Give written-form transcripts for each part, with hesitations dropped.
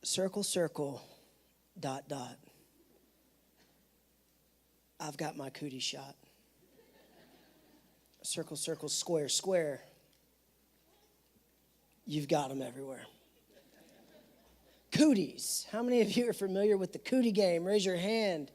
Circle, circle, dot, dot. I've got my cootie shot. Circle, circle, square, square. You've got them everywhere. Cooties. How many of you are familiar with the cootie game? Raise your hand.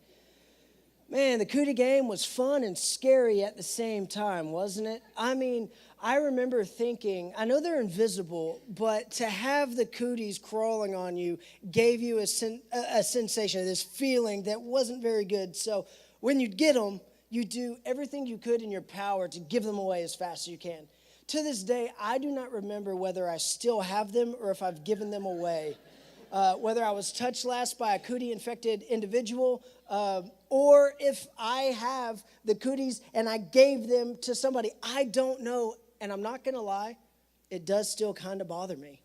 Man, the cootie game was fun and scary at the same time, wasn't it? I mean, I remember thinking, I know they're invisible, but to have the cooties crawling on you gave you a sensation, this feeling that wasn't very good. So when you get them, you do everything you could in your power to give them away as fast as you can. To this day, I do not remember whether I still have them or if I've given them away. Whether I was touched last by a cootie-infected individual, or if I have the cooties and I gave them to somebody, I don't know. And I'm not going to lie, it does still kind of bother me.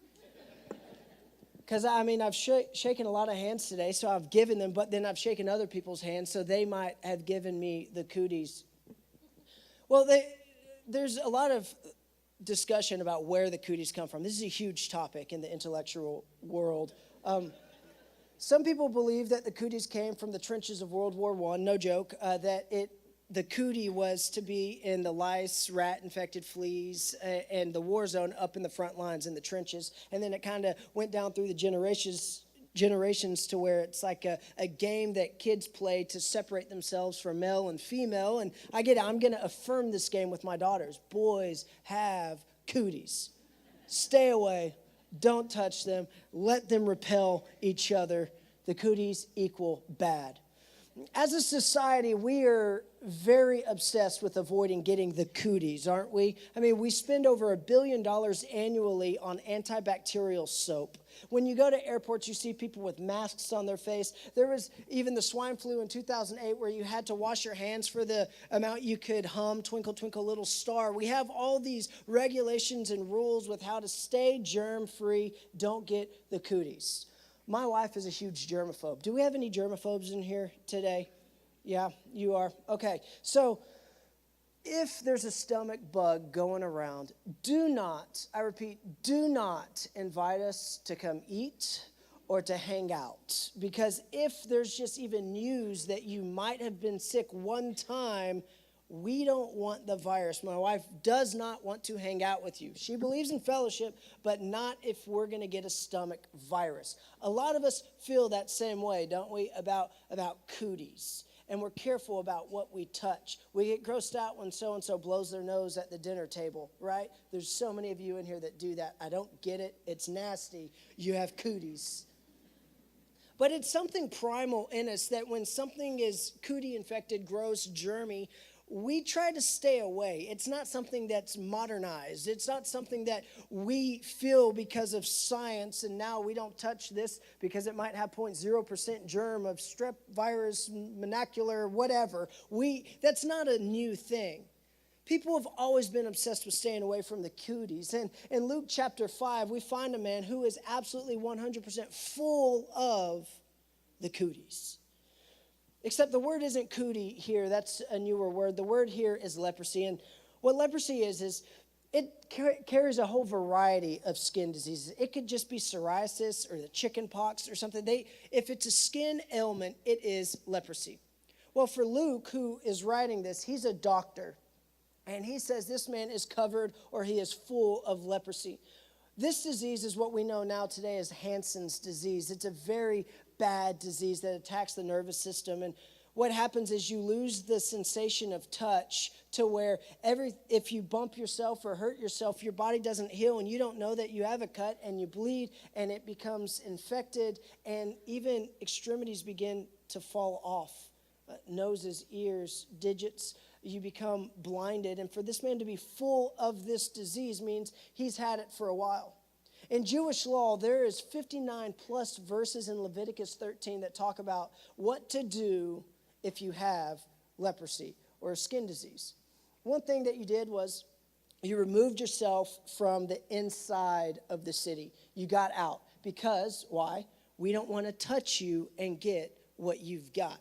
Because, I mean, I've shaken a lot of hands today, so I've given them, but then I've shaken other people's hands, so they might have given me the cooties. Well, there's a lot of discussion about where the cooties come from. This is a huge topic in the intellectual world. Some people believe that the cooties came from the trenches of World War I, no joke, that the cootie was to be in the lice, rat-infected fleas, and the war zone up in the front lines in the trenches. And then it kind of went down through the generations to where it's like a game that kids play to separate themselves from male and female. And I get it. I'm going to affirm this game with my daughters. Boys have cooties. Stay away. Don't touch them. Let them repel each other. The cooties equal bad. As a society, we are very obsessed with avoiding getting the cooties, aren't we? I mean, we spend over $1 billion annually on antibacterial soap. When you go to airports, you see people with masks on their face. There was even the swine flu in 2008 where you had to wash your hands for the amount you could hum, Twinkle, Twinkle, Little Star. We have all these regulations and rules with how to stay germ-free. Don't get the cooties. My wife is a huge germaphobe. Do we have any germaphobes in here today? Yeah, you are. Okay, so if there's a stomach bug going around, do not, I repeat, do not invite us to come eat or to hang out. Because if there's just even news that you might have been sick one time, we don't want the virus. My wife does not want to hang out with you. She believes in fellowship, but not if we're going to get a stomach virus. A lot of us feel that same way, don't we, about cooties. And we're careful about what we touch. We get grossed out when so-and-so blows their nose at the dinner table, right? There's so many of you in here that do that. I don't get it. It's nasty. You have cooties. But it's something primal in us that when something is cootie-infected, gross, germy, we try to stay away. It's not something that's modernized. It's not something that we feel because of science, and now we don't touch this because it might have 0.0% germ of strep virus, monocular, whatever. That's not a new thing. People have always been obsessed with staying away from the cooties. And in Luke chapter 5, we find a man who is absolutely 100% full of the cooties. Except the word isn't cootie here. That's a newer word. The word here is leprosy. And what leprosy is it carries a whole variety of skin diseases. It could just be psoriasis or the chicken pox or something. If it's a skin ailment, it is leprosy. Well, for Luke, who is writing this, he's a doctor. And he says this man is covered or he is full of leprosy. This disease is what we know now today as Hansen's disease. It's a very bad disease that attacks the nervous system. And what happens is you lose the sensation of touch to where if you bump yourself or hurt yourself, your body doesn't heal and you don't know that you have a cut and you bleed and it becomes infected and even extremities begin to fall off. Noses, ears, digits, you become blinded. And for this man to be full of this disease means he's had it for a while. In Jewish law, there is 59 plus verses in Leviticus 13 that talk about what to do if you have leprosy or a skin disease. One thing that you did was you removed yourself from the inside of the city. You got out because, why? We don't want to touch you and get what you've got.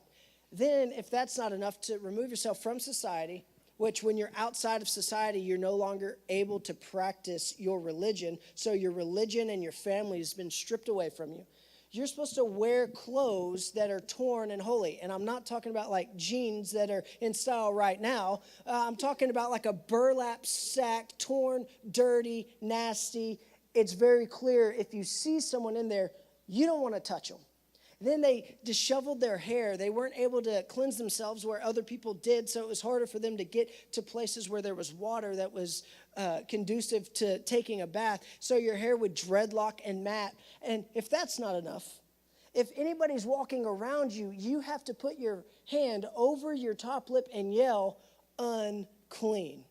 Then, if that's not enough, to remove yourself from society, which when you're outside of society, you're no longer able to practice your religion. So your religion and your family has been stripped away from you. You're supposed to wear clothes that are torn and holy. And I'm not talking about like jeans that are in style right now. I'm talking about like a burlap sack, torn, dirty, nasty. It's very clear if you see someone in there, you don't want to touch them. Then they disheveled their hair. They weren't able to cleanse themselves where other people did, so it was harder for them to get to places where there was water that was conducive to taking a bath. So your hair would dreadlock and mat. And if that's not enough, if anybody's walking around you, you have to put your hand over your top lip and yell, unclean.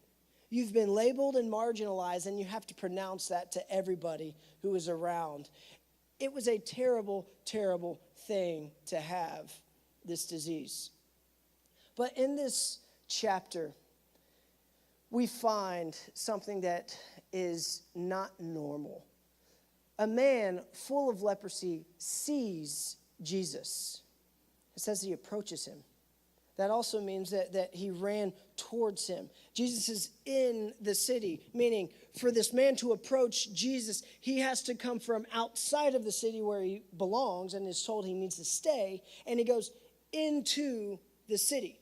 You've been labeled and marginalized, and you have to pronounce that to everybody who is around. It was a terrible, terrible thing to have this disease. But in this chapter, we find something that is not normal. A man full of leprosy sees Jesus. It says he approaches him. That also means that he ran towards him. Jesus is in the city, meaning for this man to approach Jesus, he has to come from outside of the city where he belongs and is told he needs to stay, and he goes into the city.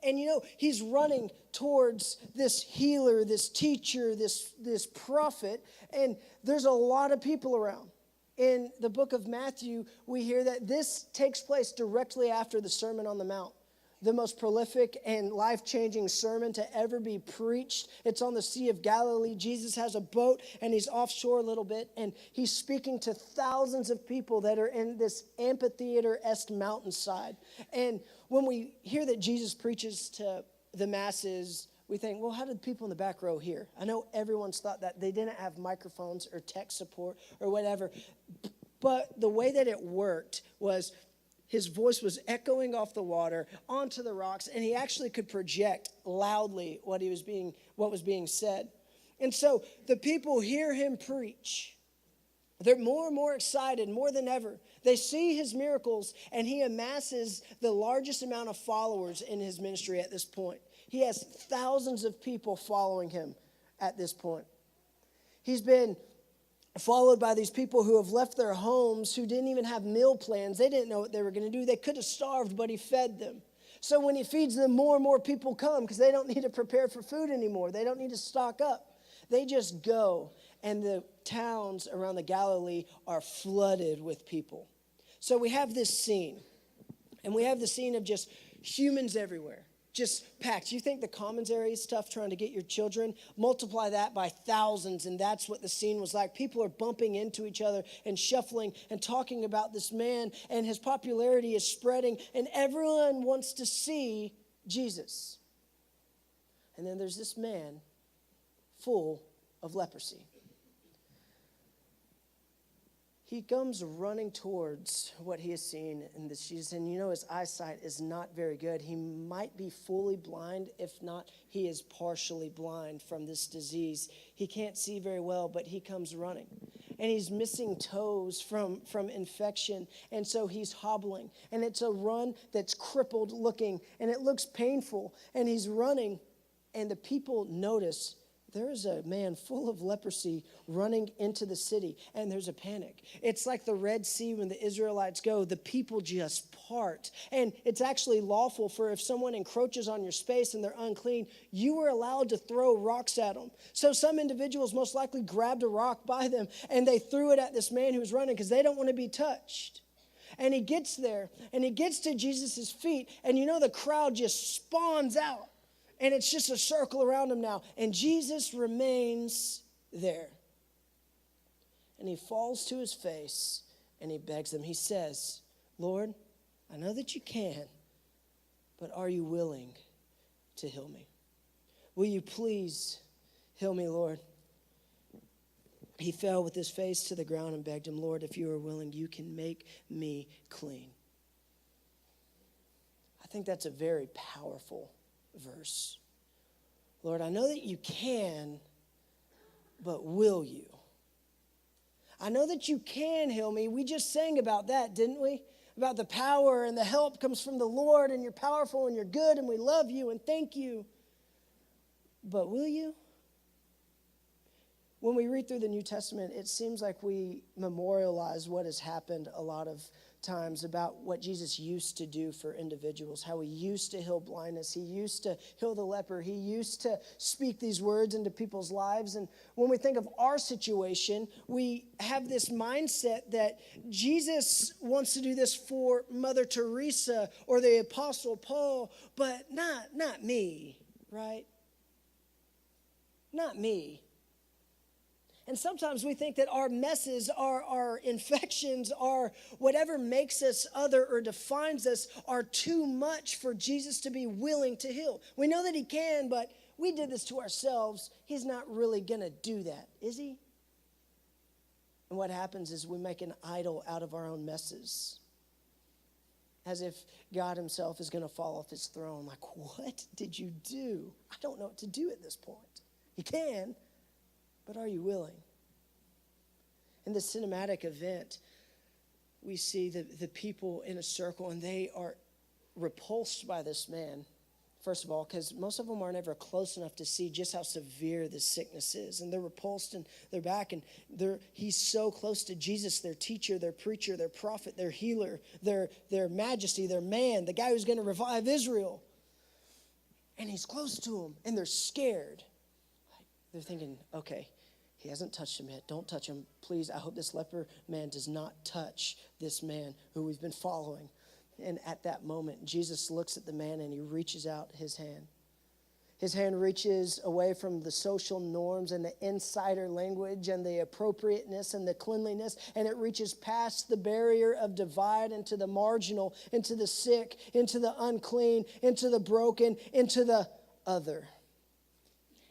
And he's running towards this healer, this teacher, this prophet, and there's a lot of people around. In the book of Matthew, we hear that this takes place directly after the Sermon on the Mount. The most prolific and life-changing sermon to ever be preached. It's on the Sea of Galilee. Jesus has a boat, and he's offshore a little bit, and he's speaking to thousands of people that are in this amphitheater-esque mountainside. And when we hear that Jesus preaches to the masses, we think, well, how did people in the back row hear? I know everyone's thought that they didn't have microphones or tech support or whatever, but the way that it worked was his voice was echoing off the water onto the rocks, and he actually could project loudly what was being said. And so the people hear him preach. They're more and more excited, more than ever. They see his miracles, and he amasses the largest amount of followers in his ministry at this point. He has thousands of people following him at this point. He's been followed by these people who have left their homes, who didn't even have meal plans. They didn't know what they were going to do. They could have starved, but he fed them. So when he feeds them, more and more people come because they don't need to prepare for food anymore. They don't need to stock up. They just go, and the towns around the Galilee are flooded with people. So we have this scene, and we have the scene of just humans everywhere. Just packed. You think the commons area is tough trying to get your children? Multiply that by thousands, and that's what the scene was like. People are bumping into each other and shuffling and talking about this man, and his popularity is spreading, and everyone wants to see Jesus. And then there's this man full of leprosy. He comes running towards what he has seen in this Jesus, and his eyesight is not very good. He might be fully blind. If not, he is partially blind from this disease. He can't see very well, but he comes running. And he's missing toes from infection, and so he's hobbling. And it's a run that's crippled looking, and it looks painful. And he's running, and the people notice there is a man full of leprosy running into the city, and there's a panic. It's like the Red Sea when the Israelites go, the people just part. And it's actually lawful for if someone encroaches on your space and they're unclean, you were allowed to throw rocks at them. So some individuals most likely grabbed a rock by them, and they threw it at this man who was running because they don't want to be touched. And he gets there, and he gets to Jesus' feet, and the crowd just spawns out. And it's just a circle around him now. And Jesus remains there. And he falls to his face and he begs them. He says, Lord, I know that you can, but are you willing to heal me? Will you please heal me, Lord? He fell with his face to the ground and begged him, Lord, if you are willing, you can make me clean. I think that's a very powerful verse. Lord, I know that you can, but will you? I know that you can heal me. We just sang about that, didn't we? About the power and the help comes from the Lord, and you're powerful and you're good and we love you and thank you. But will you? when we read through the New Testament, it seems like we memorialize what has happened a lot of times about what Jesus used to do for individuals, how he used to heal blindness, he used to heal the leper, he used to speak these words into people's lives. And when we think of our situation, we have this mindset that Jesus wants to do this for Mother Teresa or the Apostle Paul, but not me, right? Not me. And sometimes we think that our messes, our infections, our whatever makes us other or defines us are too much for Jesus to be willing to heal. We know that he can, but we did this to ourselves. He's not really going to do that, is he? And what happens is we make an idol out of our own messes. As if God himself is going to fall off his throne. Like, what did you do? I don't know what to do at this point. He can. But are you willing? In the cinematic event, we see the people in a circle, and they are repulsed by this man. First of all, because most of them aren't ever close enough to see just how severe the sickness is. And they're repulsed, and they're back, and he's so close to Jesus, their teacher, their preacher, their prophet, their healer, their majesty, their man, the guy who's going to revive Israel. And he's close to him, and they're scared. They're thinking, okay, he hasn't touched him yet. Don't touch him. Please, I hope this leper man does not touch this man who we've been following. And at that moment, Jesus looks at the man and he reaches out his hand. His hand reaches away from the social norms and the insider language and the appropriateness and the cleanliness, and it reaches past the barrier of divide into the marginal, into the sick, into the unclean, into the broken, into the other.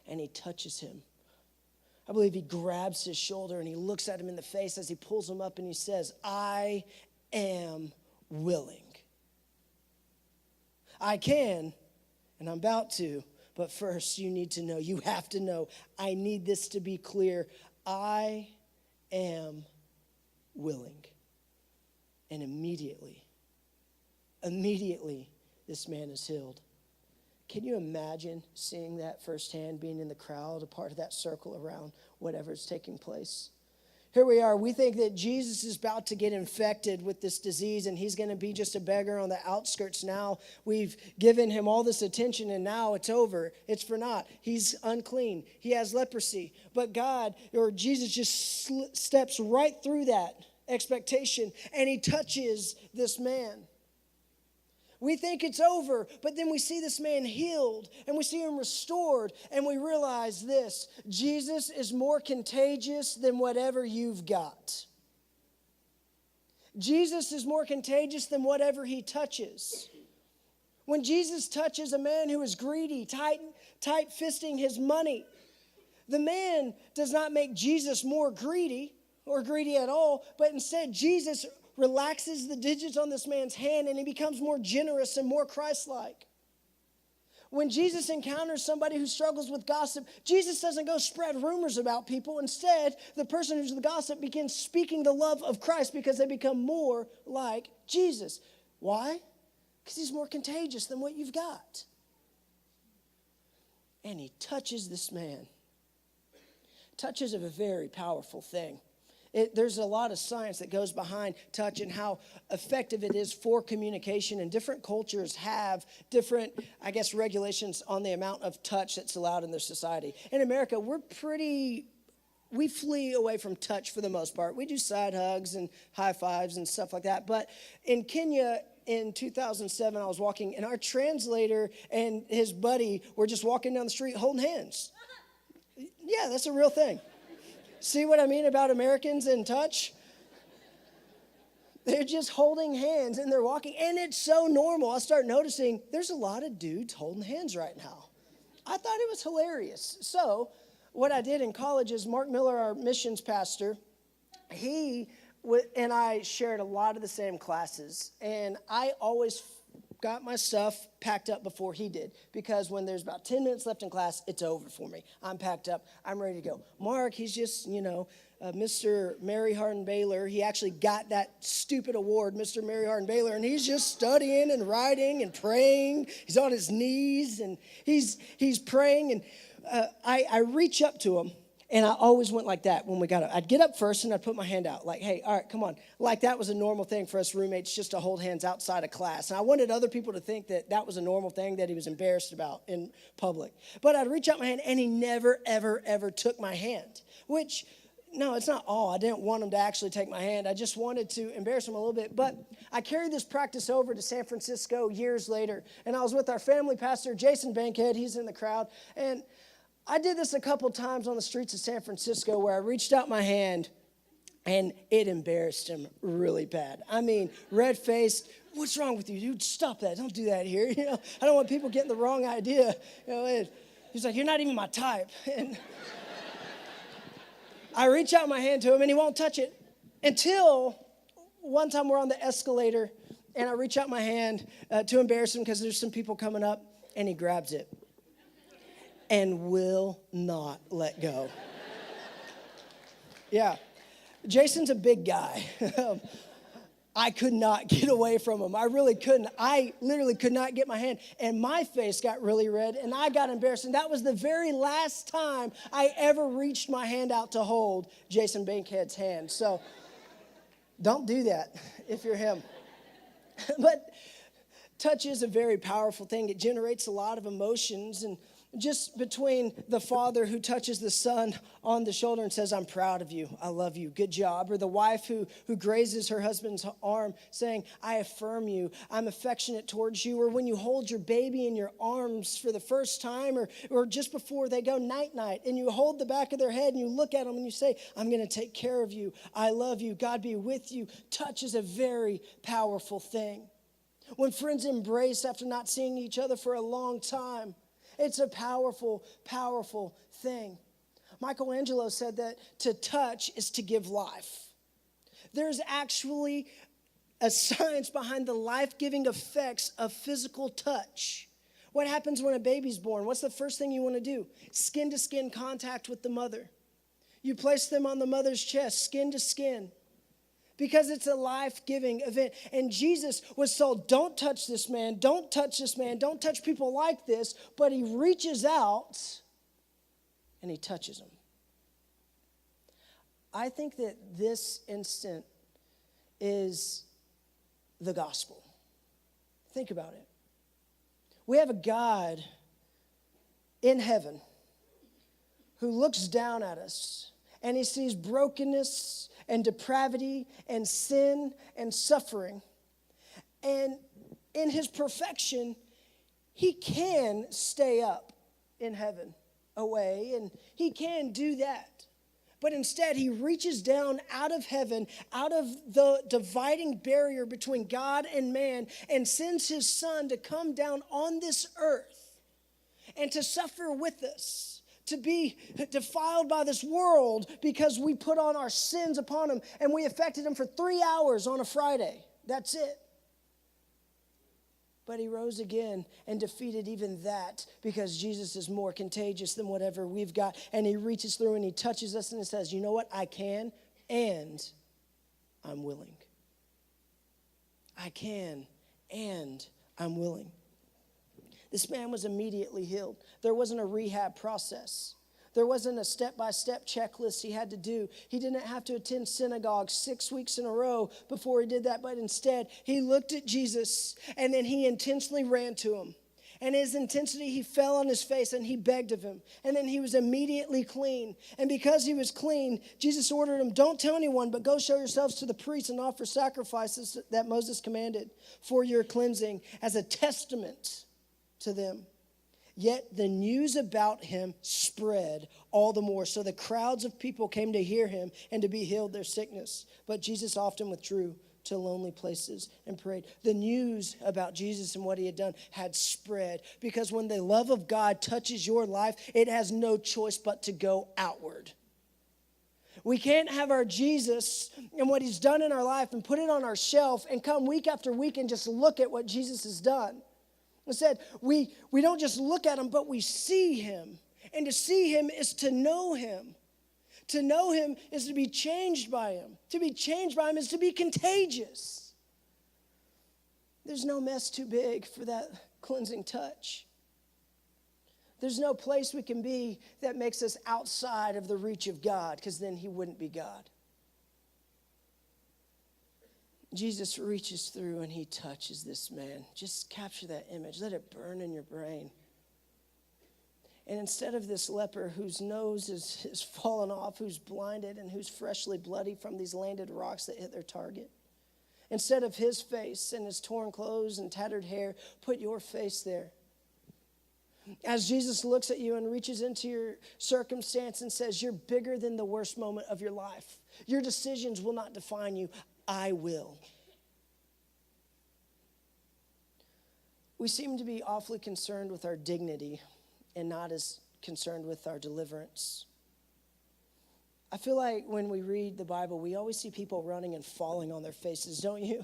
And he touches him. I believe he grabs his shoulder and he looks at him in the face as he pulls him up and he says, I am willing. I can, and I'm about to, but first you need to know, you have to know, I need this to be clear. I am willing. And immediately, this man is healed. Can you imagine seeing that firsthand, being in the crowd, a part of that circle around whatever's taking place? Here we are. We think that Jesus is about to get infected with this disease and he's going to be just a beggar on the outskirts now. We've given him all this attention and now it's over. It's for naught. He's unclean. He has leprosy. But God, or Jesus, just steps right through that expectation and he touches this man. We think it's over, but then we see this man healed and we see him restored and we realize this: Jesus is more contagious than whatever you've got. Jesus is more contagious than whatever he touches. When Jesus touches a man who is greedy, tight-fisting his money, the man does not make Jesus more greedy or greedy at all, but instead Jesus relaxes the digits on this man's hand and he becomes more generous and more Christ-like. When Jesus encounters somebody who struggles with gossip, Jesus doesn't go spread rumors about people. Instead, the person who's the gossip begins speaking the love of Christ because they become more like Jesus. Why? Because he's more contagious than what you've got. And he touches this man. Touches are a very powerful thing. There's a lot of science that goes behind touch and how effective it is for communication. And different cultures have different, regulations on the amount of touch that's allowed in their society. In America, we flee away from touch for the most part. We do side hugs and high fives and stuff like that. But in Kenya, in 2007, I was walking, and our translator and his buddy were just walking down the street holding hands. Yeah, that's a real thing. See what I mean about Americans in touch? They're just holding hands and they're walking. And it's so normal. I start noticing there's a lot of dudes holding hands right now. I thought it was hilarious. So what I did in college is Mark Miller, our missions pastor, he and I shared a lot of the same classes. And I always got my stuff packed up before he did, because when there's about 10 minutes left in class, it's over for me. I'm packed up. I'm ready to go. Mark, he's just, Mr. Mary Hardin Baylor. He actually got that stupid award, Mr. Mary Hardin Baylor, and he's just studying and writing and praying. He's on his knees and he's praying. And I reach up to him And I always went like that when we got up. I'd get up first and I'd put my hand out like, hey, all right, come on. Like that was a normal thing for us roommates just to hold hands outside of class. And I wanted other people to think that that was a normal thing that he was embarrassed about in public. But I'd reach out my hand and he never, ever, ever took my hand, which, no, it's not all. I didn't want him to actually take my hand. I just wanted to embarrass him a little bit. But I carried this practice over to San Francisco years later. And I was with our family pastor, Jason Bankhead. He's in the crowd. And I did this a couple times on the streets of San Francisco where I reached out my hand and it embarrassed him really bad. I mean, red-faced, what's wrong with you, dude? Stop that. Don't do that here. You know, I don't want people getting the wrong idea. You know, he's like, you're not even my type. And I reach out my hand to him and he won't touch it until one time we're on the escalator and I reach out my hand to embarrass him because there's some people coming up and he grabs it and will not let go. Yeah, Jason's a big guy. I could not get away from him. I really couldn't. I literally could not get my hand. And my face got really red, and I got embarrassed. And that was the very last time I ever reached my hand out to hold Jason Bankhead's hand. So don't do that if you're him. But touch is a very powerful thing. It generates a lot of emotions. And just between the father who touches the son on the shoulder and says, I'm proud of you, I love you, good job. Or the wife who grazes her husband's arm saying, I affirm you, I'm affectionate towards you. Or when you hold your baby in your arms for the first time, or just before they go night-night, and you hold the back of their head and you look at them and you say, I'm going to take care of you, I love you, God be with you. Touch is a very powerful thing. When friends embrace after not seeing each other for a long time, it's a powerful, powerful thing. Michelangelo said that to touch is to give life. There's actually a science behind the life-giving effects of physical touch. What happens when a baby's born? What's the first thing you want to do? Skin-to-skin contact with the mother. You place them on the mother's chest, skin to skin, because it's a life-giving event. And Jesus was told, don't touch this man, don't touch this man, don't touch people like this, but he reaches out and he touches them. I think that this instant is the gospel. Think about it. We have a God in heaven who looks down at us and he sees brokenness and depravity and sin and suffering. And in his perfection, he can stay up in heaven away, and he can do that. But instead, he reaches down out of heaven, out of the dividing barrier between God and man, and sends his son to come down on this earth and to suffer with us, to be defiled by this world because we put on our sins upon him and we affected him for 3 hours on a Friday. That's it. But he rose again and defeated even that because Jesus is more contagious than whatever we've got. And he reaches through and he touches us and he says, you know what? I can and I'm willing. I can and I'm willing. This man was immediately healed. There wasn't a rehab process. There wasn't a step-by-step checklist he had to do. He didn't have to attend synagogue 6 weeks in a row before he did that, but instead, he looked at Jesus, and then he intentionally ran to him. And his intensity, he fell on his face, and he begged of him. And then he was immediately clean. And because he was clean, Jesus ordered him, don't tell anyone, but go show yourselves to the priests and offer sacrifices that Moses commanded for your cleansing as a testament to them. Yet the news about him spread all the more. So the crowds of people came to hear him and to be healed their sickness. But Jesus often withdrew to lonely places and prayed. The news about Jesus and what he had done had spread. Because when the love of God touches your life, it has no choice but to go outward. We can't have our Jesus and what he's done in our life and put it on our shelf and come week after week and just look at what Jesus has done. Instead, we don't just look at him, but we see him. And to see him is to know him. To know him is to be changed by him. To be changed by him is to be contagious. There's no mess too big for that cleansing touch. There's no place we can be that makes us outside of the reach of God, because then he wouldn't be God. Jesus reaches through and he touches this man. Just capture that image. Let it burn in your brain. And instead of this leper whose nose is fallen off, who's blinded, and who's freshly bloody from these landed rocks that hit their target, instead of his face and his torn clothes and tattered hair, put your face there. As Jesus looks at you and reaches into your circumstance and says, you're bigger than the worst moment of your life. Your decisions will not define you. I will. We seem to be awfully concerned with our dignity and not as concerned with our deliverance. I feel like when we read the Bible, we always see people running and falling on their faces, don't you?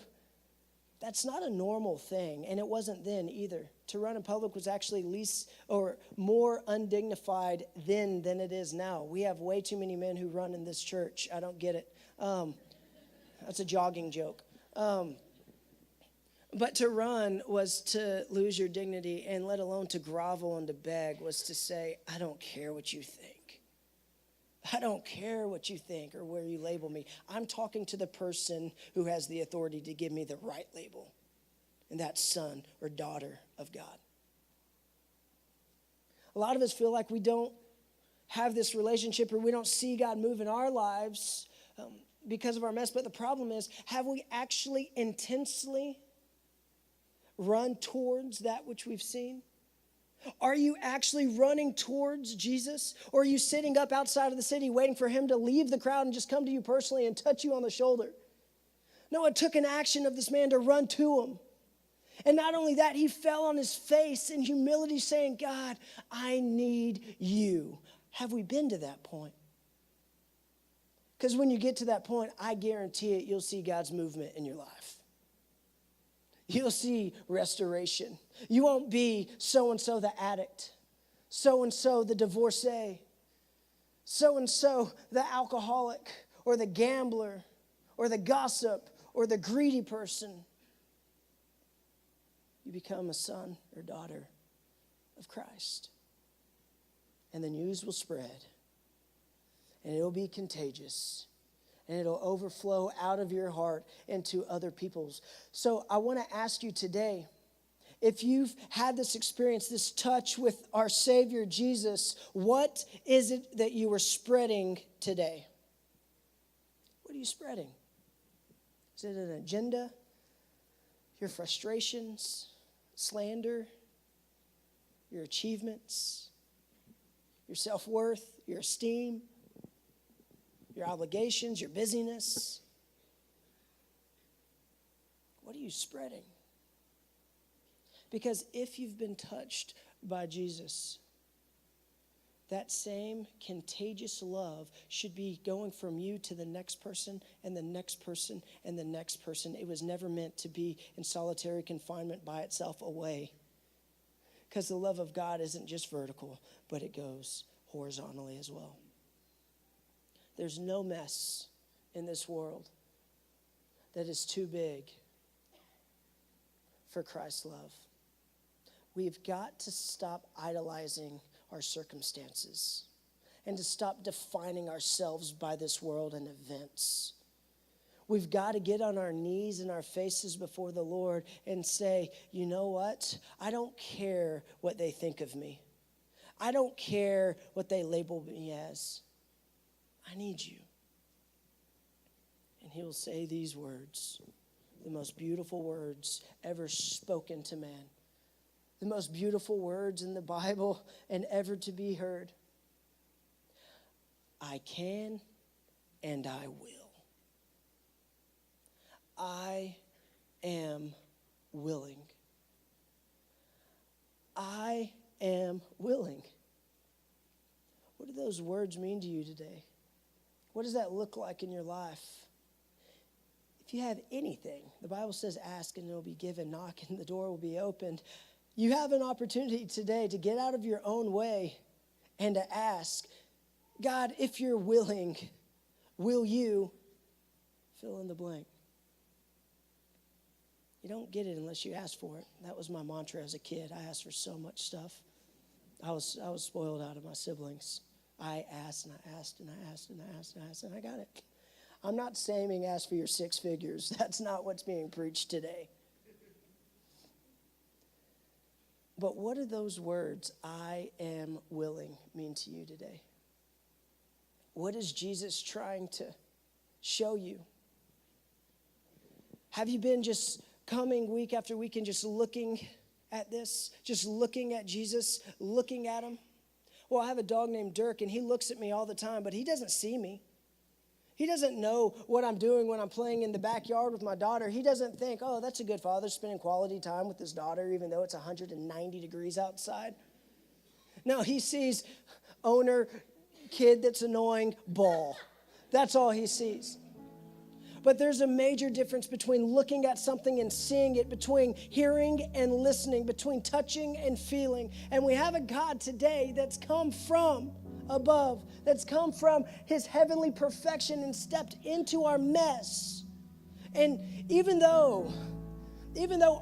That's not a normal thing, and it wasn't then either. To run in public was actually least or more undignified then than it is now. We have way too many men who run in this church. I don't get it. That's a jogging joke. But to run was to lose your dignity, and let alone to grovel and to beg was to say, I don't care what you think. I don't care what you think or where you label me. I'm talking to the person who has the authority to give me the right label, and that's son or daughter of God. A lot of us feel like we don't have this relationship, or we don't see God move in our lives because of our mess. But the problem is, have we actually intensely run towards that which we've seen? Are you actually running towards Jesus? Or are you sitting up outside of the city waiting for him to leave the crowd and just come to you personally and touch you on the shoulder? No, it took an action of this man to run to him. And not only that, he fell on his face in humility saying, God, I need you. Have we been to that point? Because when you get to that point, I guarantee it, you'll see God's movement in your life. You'll see restoration. You won't be so-and-so the addict, so-and-so the divorcee, so-and-so the alcoholic, or the gambler, or the gossip, or the greedy person. You become a son or daughter of Christ. And the news will spread, and it'll be contagious. And it'll overflow out of your heart into other people's. So I want to ask you today, if you've had this experience, this touch with our Savior Jesus, what is it that you are spreading today? What are you spreading? Is it an agenda? Your frustrations? Slander? Your achievements? Your self-worth? Your esteem? Your obligations, your busyness? What are you spreading? Because if you've been touched by Jesus, that same contagious love should be going from you to the next person and the next person and the next person. It was never meant to be in solitary confinement by itself away. Because the love of God isn't just vertical, but it goes horizontally as well. There's no mess in this world that is too big for Christ's love. We've got to stop idolizing our circumstances and to stop defining ourselves by this world and events. We've got to get on our knees and our faces before the Lord and say, you know what? I don't care what they think of me. I don't care what they label me as. I need you. And he will say these words, the most beautiful words ever spoken to man, the most beautiful words in the Bible and ever to be heard. I can and I will. I am willing. I am willing. What do those words mean to you today? What does that look like in your life? If you have anything, the Bible says ask and it will be given, knock and the door will be opened. You have an opportunity today to get out of your own way and to ask, God, if you're willing, will you fill in the blank? You don't get it unless you ask for it. That was my mantra as a kid. I asked for so much stuff. I was spoiled out of my siblings. I asked and I asked and I asked and I asked and I asked and I got it. I'm not saying ask for your 6 figures. That's not what's being preached today. But what do those words, I am willing, mean to you today? What is Jesus trying to show you? Have you been just coming week after week and just looking at this, just looking at Jesus, looking at him? Well, I have a dog named Dirk, and he looks at me all the time, but he doesn't see me. He doesn't know what I'm doing when I'm playing in the backyard with my daughter. He doesn't think, oh, that's a good father spending quality time with his daughter, even though it's 190 degrees outside. No, he sees owner, kid that's annoying, ball. That's all he sees. But there's a major difference between looking at something and seeing it, between hearing and listening, between touching and feeling. And we have a God today that's come from above, that's come from his heavenly perfection and stepped into our mess. And even though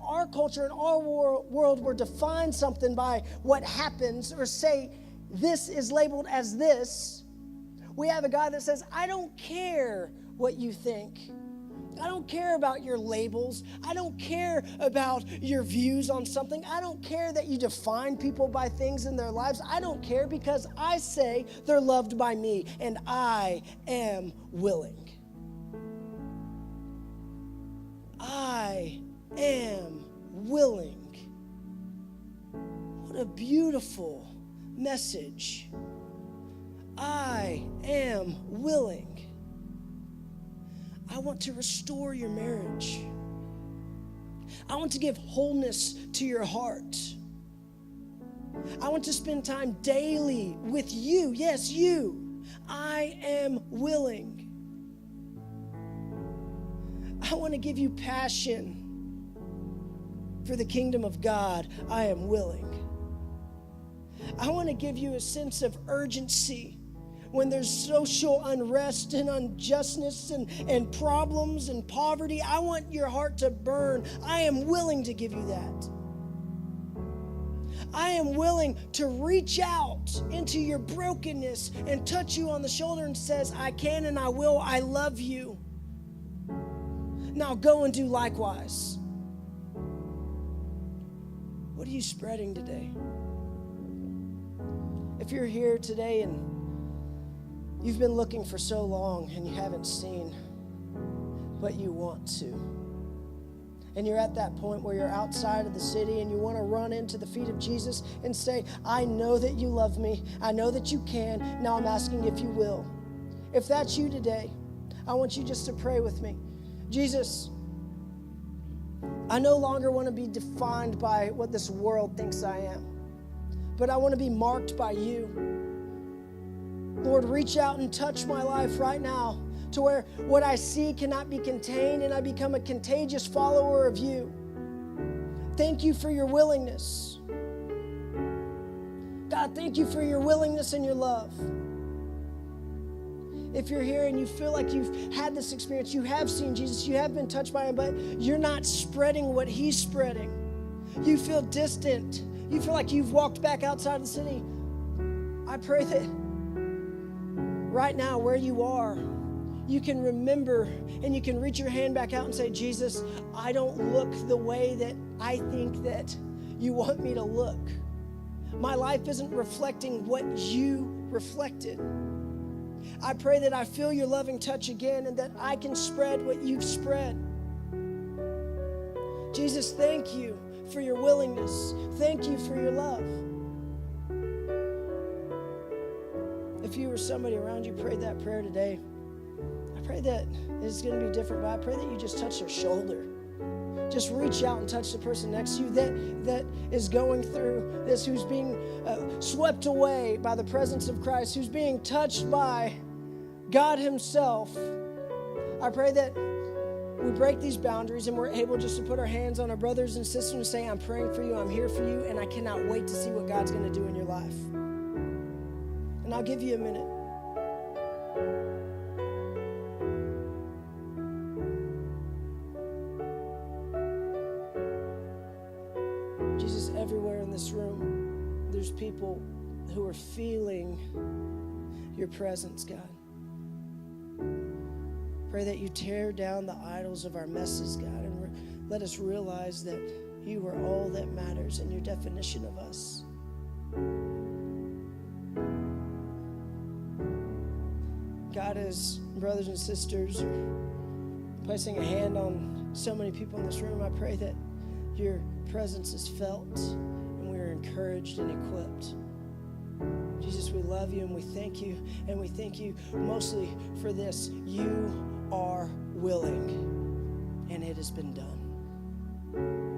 our culture and our world were defined something by what happens, or say this is labeled as this, we have a God that says, I don't care what you think. I don't care about your labels. I don't care about your views on something. I don't care that you define people by things in their lives. I don't care, because I say they're loved by me and I am willing. I am willing. What a beautiful message. I am willing. I want to restore your marriage. I want to give wholeness to your heart. I want to spend time daily with you. Yes, you. I am willing. I want to give you passion for the kingdom of God. I am willing. I want to give you a sense of urgency when there's social unrest and unjustness and problems and poverty. I want your heart to burn. I am willing to give you that. I am willing to reach out into your brokenness and touch you on the shoulder and says, I can and I will. I love you. Now go and do likewise. What are you spreading today? If you're here today and you've been looking for so long and you haven't seen, but you want to, and you're at that point where you're outside of the city and you want to run into the feet of Jesus and say, I know that you love me. I know that you can. Now I'm asking if you will. If that's you today, I want you just to pray with me. Jesus, I no longer want to be defined by what this world thinks I am, but I want to be marked by you. Lord, reach out and touch my life right now to where what I see cannot be contained and I become a contagious follower of you. Thank you for your willingness. God, thank you for your willingness and your love. If you're here and you feel like you've had this experience, you have seen Jesus, you have been touched by him, but you're not spreading what he's spreading. You feel distant. You feel like you've walked back outside the city. I pray that right now, where you are, you can remember and you can reach your hand back out and say, Jesus, I don't look the way that I think that you want me to look. My life isn't reflecting what you reflected. I pray that I feel your loving touch again and that I can spread what you've spread. Jesus, thank you for your willingness. Thank you for your love. If you or somebody around you prayed that prayer today, I pray that it's going to be different, but I pray that you just touch their shoulder. Just reach out and touch the person next to you that is going through this, who's being swept away by the presence of Christ, who's being touched by God himself. I pray that we break these boundaries and we're able just to put our hands on our brothers and sisters and say, I'm praying for you, I'm here for you, and I cannot wait to see what God's going to do in your life. And I'll give you a minute. Jesus, everywhere in this room, there's people who are feeling your presence, God. Pray that you tear down the idols of our messes, God, and let us realize that you are all that matters in your definition of us. God, as brothers and sisters are placing a hand on so many people in this room, I pray that your presence is felt and we are encouraged and equipped. Jesus, we love you and we thank you. And we thank you mostly for this. You are willing, and it has been done.